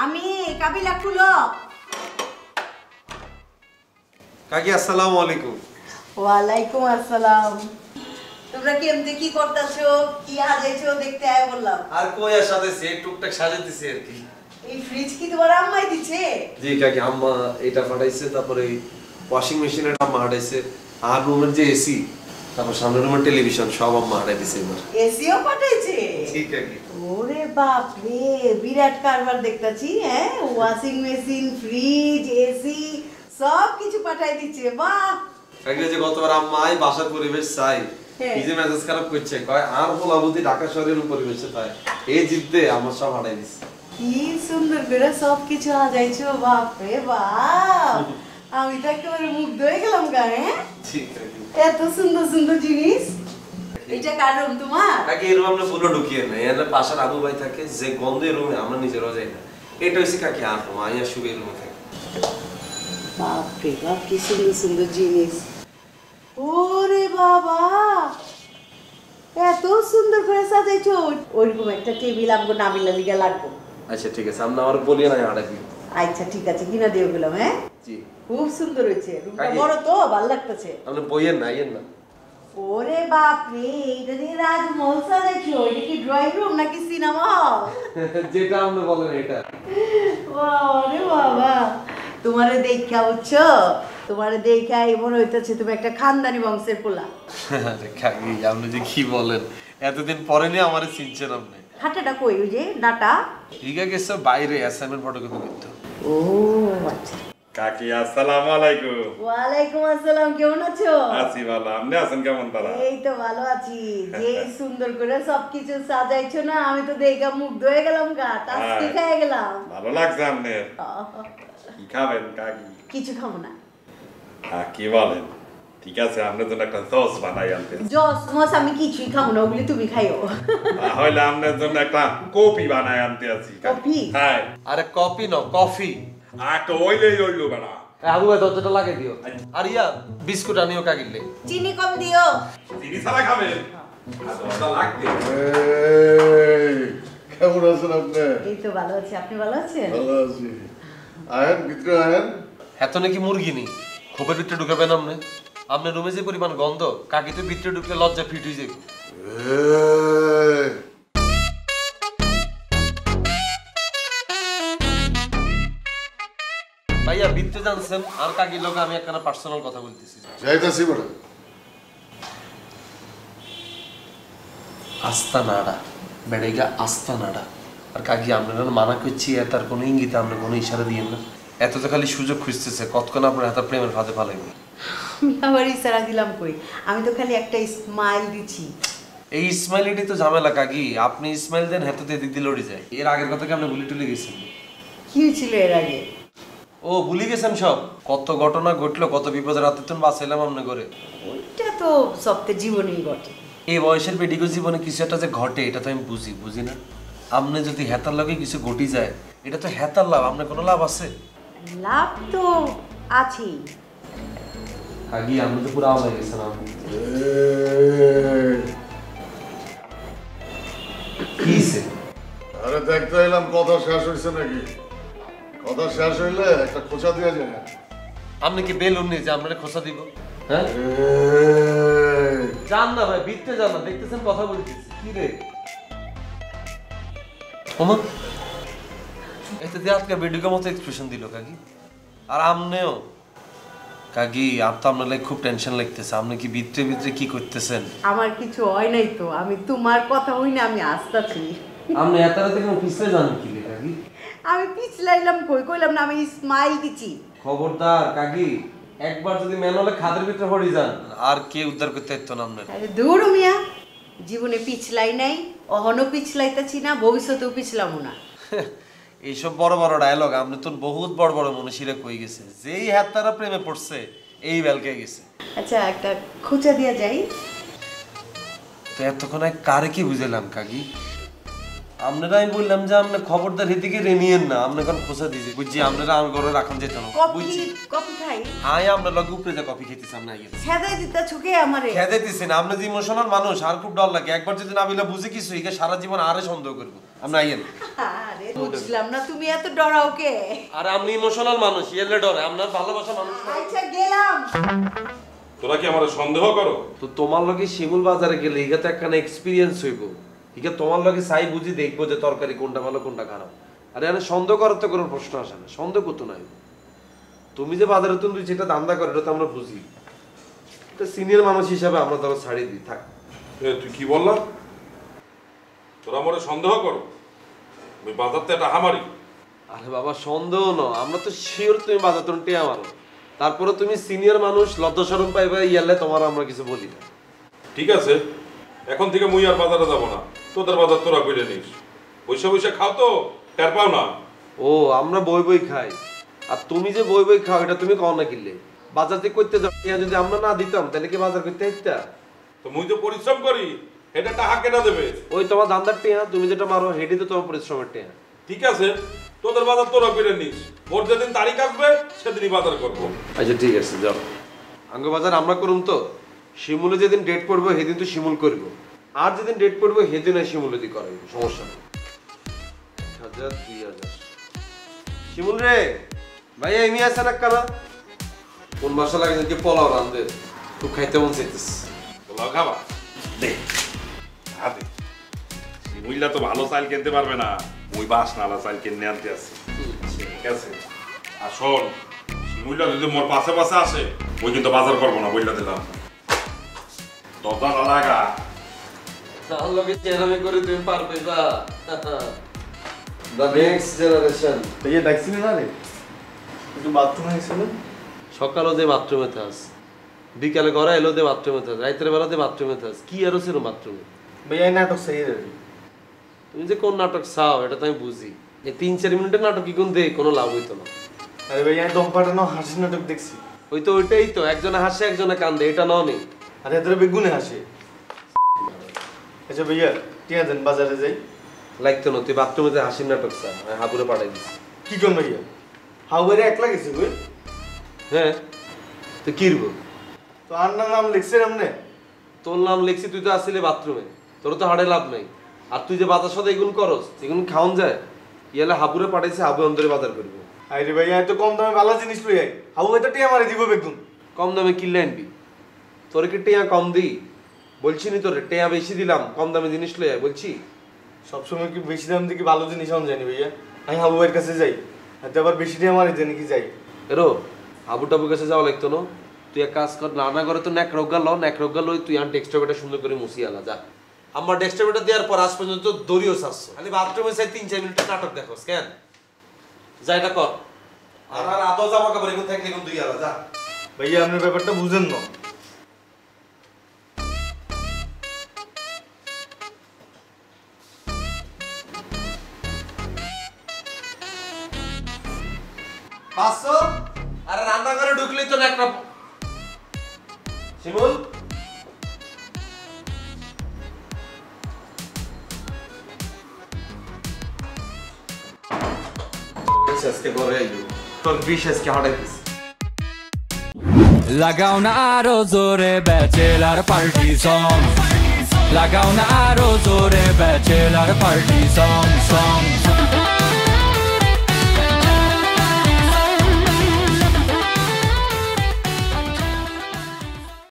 আমি কাবিলা খুলো। কাকি আসসালামু আলাইকুম। ওয়ালাইকুম আসসালাম। তোমরা কেমনে কি করতেছো, কি সাজাইছো দেখতে আয় বললাম। আর কই আর সাজাইছি, টুকটাক সাজাইতেছি আর কি। এই ফ্রিজ কি তোমার আম্মাই দিছে? জি কাকি, আম্মা এটা পাঠাইছে, তারপরে ওয়াশিং মেশিনের আম্মা হাঁটাইছে, আর রুমের যে এসি, তারপর সামনের রুমের টেলিভিশন সব আম্মা হাঁটাই দিছে এবার। এসিও পাঠাইছে? ঠিক কাকি। ওরে বাপ রে, বিরাট কারবার দেখতাছি। হ্যাঁ, ওয়াশিং মেশিন, ফ্রিজ, এসি সব কিছু পাঠাই দিচ্ছে। বাহ কাকি যে গতবার আম্মা আই বাসার পরিবেশ চাই, কি যে মেজাজ খারাপ করছে, কয় আর বলাবুদি ঢাকা শহরের পরিবেশে তাই এই জিততে আমার সব হাঁটাই দিছে। কি সুন্দর করে সব কিছু সাজাইছো, বাপ রে বাপ। আমি তো একেবারে মুগ্ধ হয়ে গেলাম গায়ে। ঠিক কাকি। এত সুন্দর সুন্দর জিনিস। এটা কার রুম তোমার? কাকি এই রুম আমরা পুরো ঢুকিয়ে নেই, এর পাশের আবু ভাই থাকে, যে গন্ধে রুমে আমরা নিজেরাও যাই না। এটা হচ্ছে কাকি আর রুম, আইয়া শুয়ে রুমে থাকে। বাপ রে বাপ, কি সুন্দর সুন্দর জিনিস। ওরে বাবা, এত সুন্দর করে সাজাইছো। ওইরকম একটা টেবিল আমগো নাবিলা লিগা লাগবে। আচ্ছা ঠিক আছে, আমরা আমার বলিয়ে না হাঁটাই দিই। আচ্ছা ঠিক আছে, কিনা দিয়ে গেলাম। হ্যাঁ জি, খুব সুন্দর হয়েছে। রুমটা কাকি, বড় তো ভালো লাগতেছে। আপনি বইয়ের না আইয়েন না। ওরে বাপ রে, এটা দিয়ে রাজমহল সাজাইছো। এটা কি ড্রয়িং রুম নাকি সিনেমা হল? যেটা আপনি বলেন এটা। ওরে বাবা, তোমারে দেখা বুঝছো, তোমারে দেখা মনে হইতেছে তুমি একটা খানদানি বংশের পোলা। আরে কাকি, আপনি যে কি বলেন, এতদিন পরে নিয়ে আমারে চিনছেন আপনি। হাঁটাটা কই? ওই যে ডাটা। ঠিক আছে, বাইরে অ্যাসাইনমেন্ট ফটোকপি করতে। ও আচ্ছা। কাকি আসসালামু আলাইকুম। ওয়ালাইকুম আসসালাম, কেমন আছো? আছি ভালো, আপনি আছেন কেমন? তারা এই তো ভালো আছি। যে সুন্দর করে সবকিছু সাজাইছো না, আমি তো দেখা মুগ্ধ হয়ে গেলাম। গা টাস্কি খেয়ে গেলাম। ভালো লাগছে আপনার? কি খাবেন কাকি? কিছু খাবো না। কি বলেন? ঠিক আছে, আপনার জন্য একটা সস বানাই আনতে। জস মস আমি কিছুই খাবো না, ওগুলি তুমি খাইও। তাহলে আপনার জন্য একটা কফি বানাই আনতে আছি। কফি? হ্যাঁ। আরে কফি না, কফি। আর তো ওইলো বেড়া। আবু ভাই দরজাটা লাগিয়ে দিও। আর ইয়া বিস্কুট আনিও কাকিলে। চিনি কম দিও। চিনি ছাড়া খাবেন? আচ্ছা লাগবে। কেমন আছেন আপনি? এই তো ভালো আছি, আপনি ভালো আছেন? ভালো আছি। আয়েন ভিতরে আয়েন। এত নাকি মুরগি নেই, খোপের ভিতরে ঢুকাবেন আপনি? আপনার রুমে যে পরিমাণ গন্ধ, কাকি তো ভিতরে ঢুকলে লজ্জা ফিট হয়ে যাবে। ভাইয়া ভিতরে জানছেন, আর কাকির লোক আমি একটা পার্সোনাল কথা বলতেছি। যাইতাছি বড়। আস্তা নাড়া বেড়েগা, আস্তা নাড়া। আর কাকি আপনারা মানা করছি, তার কোনো ইঙ্গিত আপনার কোনো ইশারা দিয়ে না। এত তো খালি সুযোগ খুঁজতেছে, কতক্ষণ আপনার হাতে প্রেমের ফাঁদে ফালাইবে। আবার ইশারা দিলাম কই? আমি তো খালি একটা স্মাইল দিছি। এই ইসমাইলিটি তো ঝামেলা কাকি, আপনি ইসমাইল দেন হাতে দিক দিয়ে লড়ে যায়। এর আগের কথা কি আপনি ভুলে টুলে গেছেন? কি হয়েছিল এর আগে? ও ভুলে গেছেন সব? কত ঘটনা ঘটলো, কত বিপদের রাতে তুমি বাঁচাইলাম আপনি করে। ওইটা তো সপ্তাহে জীবনেই ঘটে। এই বয়সের বেডিগো জীবনে কিছু একটা যে ঘটে, এটা তো আমি বুঝি না। আপনি যদি হেতার লাগে কিছু ঘটি যায়, এটা তো হেতার লাভ, আপনার কোনো লাভ আছে? লাভ তো আছেই। কাকি আপনি তো পুরো আওয়াজ গেছেন। আপনি কিসে? আরে দেখতে এলাম কথা শেষ হইছে নাকি? কথা শেষ হইলে একটা খোঁচা দিয়া যায়। আপনি কি বেলুন নিয়ে যে আপনারা খোঁচা দিব? হ্যাঁ যান না ভাই, বিটতে যান না, দেখতেছেন কথা বলতেছি। কি রে ওমা, এতে দিয়ে আজকে ভিডিওর মতো এক্সপ্রেশন দিল কাকি। আর আমনেও কাকি, আপ তো আপনার খুব টেনশন লাগতেছে। আপনি কি ভিতরে ভিতরে কি করতেছেন? আমার কিছু হয় নাই তো, আমি তোমার কথা হই না, আমি আসতেছি। আপনি এত রাতে কেন পিছলে যান কি রে কাকি? আমি পিছলাইলাম কই? কইলাম না আমি স্মাইল দিছি। খবরদার কাকি, একবার যদি ম্যানুয়ালে খাদের ভিতরে পড়ে যান, আর কে উদ্ধার করতে পারতো না আপনার। আরে দূর মিয়া, জীবনে পিছলাই নাই, অহনো পিছলাইতেছি না, ভবিষ্যতেও পিছলামও না। এইসব বড় বড় ডায়লগ আপনি তো বহুত বড় বড় মনীষীরা কই গেছে। যেই হাত তারা প্রেমে পড়ছে, এই বেলকে গেছে। আচ্ছা একটা খোঁচা দিয়া যাই। তো এতক্ষণ কারে কি বুঝালাম কাকি? আপনারা আমি বললাম যে আপনি খবরদার এদিকে রেনিয়েন না, আপনি এখন খোঁচা দিয়েছি বুঝছি, আপনারা আমার ঘরে রাখুন যেত না বুঝছি। কফি খাই আয় আপনার লগে উপরে যা কফি খেতেছি আমরা আইয়ে ছেদাই দিতা ছুকে আমারে খেতে দিচ্ছেন। আপনি যে ইমোশনাল মানুষ আর খুব ডর লাগে, একবার যদি না বলে বুঝে কিছু একে সারা জীবন আরে সন্দেহ করবো। আপনি আইয়েন। আরে বুঝলাম না তুমি এত ডরাও কে? আর আপনি ইমোশনাল মানুষ, এলে ডরে, আপনার ভালোবাসা মানুষ। আচ্ছা গেলাম। তোরা কি আমার সন্দেহ করো? তো তোমার লগে শিমুল বাজারে গেলে ইগা তো একখানা এক্সপিরিয়েন্স হইব, ইগা তোমার লগে চাই বুঝি দেখবো যে তরকারি কোনটা ভালো কোনটা খারাপ। আরে এখানে সন্দেহ করার তো কোনো প্রশ্ন আসে না, সন্দেহ করতো নাই। তুমি যে বাজারে তুমি যেটা দান্দা করো এটা তো আমরা বুঝি, এটা সিনিয়র মানুষ হিসাবে আমরা ধরো ছাড়ি দিই থাক। তুই কি বললাম? তোরা আমার সন্দেহ করো? আমি বাজারতে একটা হামারি। আরে বাবা সন্দেহ না, আমরা তো শিওর তুমি বাজার তুমি টেয়া মারো, তারপরে তুমি সিনিয়র মানুষ লজ্জা শরম পাইবে ইয়ালে তোমার আমরা কিছু বলি না। ঠিক আছে, এখন থেকে মুই আর বাজারে যাবো না, তোদের বাজার তোরা করে নিস। বৈশা বৈশা খাও তো, টের পাও না? ও আমরা বই বই খাই, আর তুমি যে বই বই খাও এটা তুমি কও না কিনলে বাজার থেকে করতে যাও, যদি আমরা না দিতাম তাহলে কি বাজার করতে হইতা? তো মুই তো পরিশ্রম করি, এটা টাকা কেনা দেবে। ওই তোমার দান্দার টেয়া, তুমি যেটা মারো হেঁটে তো তোমার পরিশ্রমের টেয়া। ঠিক আছে, তোদের বাজার তোরা করে নিস, ওর যেদিন তারিখ আসবে সেদিনই বাজার করবো। আচ্ছা ঠিক আছে যাও, আঙ্গ বাজার আমরা করুম তো। শিমুলে যেদিন ডেট পড়বো সেদিন তো শিমুল করব, আর যেদিন ডেট পড়বো সেদিন আর শিমুলে দি করাইব, সমস্যা নেই। 1000 2000 শিমুল রে ভাইয়া এমনি আছে না কানা কোন মাসা লাগে যে পোলাও রান্ধে, খুব খাইতে মন চাইতেছে। পোলাও খাবা? দে হাতে। মহিলা তো ভালো চাল কিনতে পারবে না, ওই বাস নালা চাল কিনে আনতে আছে। ঠিক আছে, আর শোন, মহিলা যদি মোর পাশে পাশে আসে ওই কিন্তু বাজার করবো না, বইলা দিলাম। দরজা না লাগা। তার লগে চেরামি করে তুমি পারবে বা দ্য নেক্সট জেনারেশন। ভাইয়া ডাকছিলেন না রে, একটু বাথরুমে গেছিলেন? সকালে দে বাথরুমে থাস, বিকালে ঘরে এলো দে বাথরুমে থাস, রাতের বেলা দে বাথরুমে থাস, কি আরো ছিল বাথরুমে? ভাইয়া এই নাটক সেই রে। তুমি যে কোন নাটক চাও এটা তো আমি বুঝি, এই 3-4 মিনিটের নাটক কি কোন দে কোনো লাভ হইতো না। আরে ভাইয়া দম পাটানো হাসি নাটক দেখছি। ওই তো ওইটাই তো, একজনে হাসে একজনে কান্দে, এটা নাও নেই। আরে এদের বেগুনে হাসে। আচ্ছা ভাইয়া টিয়া দেন, বাজারে যাই। লাগতো না, তুই বাথরুমে হাসির নাটক চা, আমি হাবুরে পাঠাই দিছি। কি কোন ভাইয়া হাওয়ারে একলা গেছে কই? হ্যাঁ তো কি রব, তো আর নাম লিখছেন আমনে? তোর নাম লিখছি, তুই তো আসলে বাথরুমে, তোর তো হাড়ে লাভ নাই। আর তুই যে বাজার সাথে এগুলো করস এগুলো খাওন যায়, ইয়ালে হাবুরে পাঠাইছে, হাবু অন্তরে বাজার করবো। আরে ভাইয়া এত কম দামে ভালো জিনিস লই আই, হাবু এটা টিয়া মারি দিব বেগুন। কম দামে কিনলে আনবি, তোর কি টেয়া কম দিই বলছি নি? তোরে টেয়া বেশি দিলাম, কম দামে জিনিস লই আয় বলছি। সবসময় কি বেশি দাম দিয়ে কি ভালো জিনিস আন জানি ভাইয়া? আমি হাবু ভাইয়ের কাছে যাই, হাতে আবার বেশি টিয়া মারি দেন কি যাই? এরো হাবু টাবুর কাছে যাওয়া লাগতো না, তুই এক কাজ কর, রান্না করে তো ন্যাক রোগা ল, ন্যাক রোগা লই তুই আর ডেস্কটপটা সুন্দর করে মুছিয়ে আলা যা। আমার ডেস্কটপটা দেওয়ার পর আজ পর্যন্ত দড়িও চাচ্ছ, খালি বাথরুমে চাই 3-4 মিনিটের নাটক দেখোস কেন? যা এটা কর, আর আর আদৌ জামা কাপড় এগুলো থাকলে এখন তুই আলা যা। ভাইয়া আপনার ব্যাপারটা বুঝেন না। পাঁচশো আরে রান্না করে ঢুকলেই তো একটা শিমুল আজকে ঘরে আইলো, তোর বিষ আজকে হঠাৎ লাগাও না আরো জোরে ব্যাচেলার পার্টি সং, লাগাও না আরো জোরে ব্যাচেলার পার্টি সং।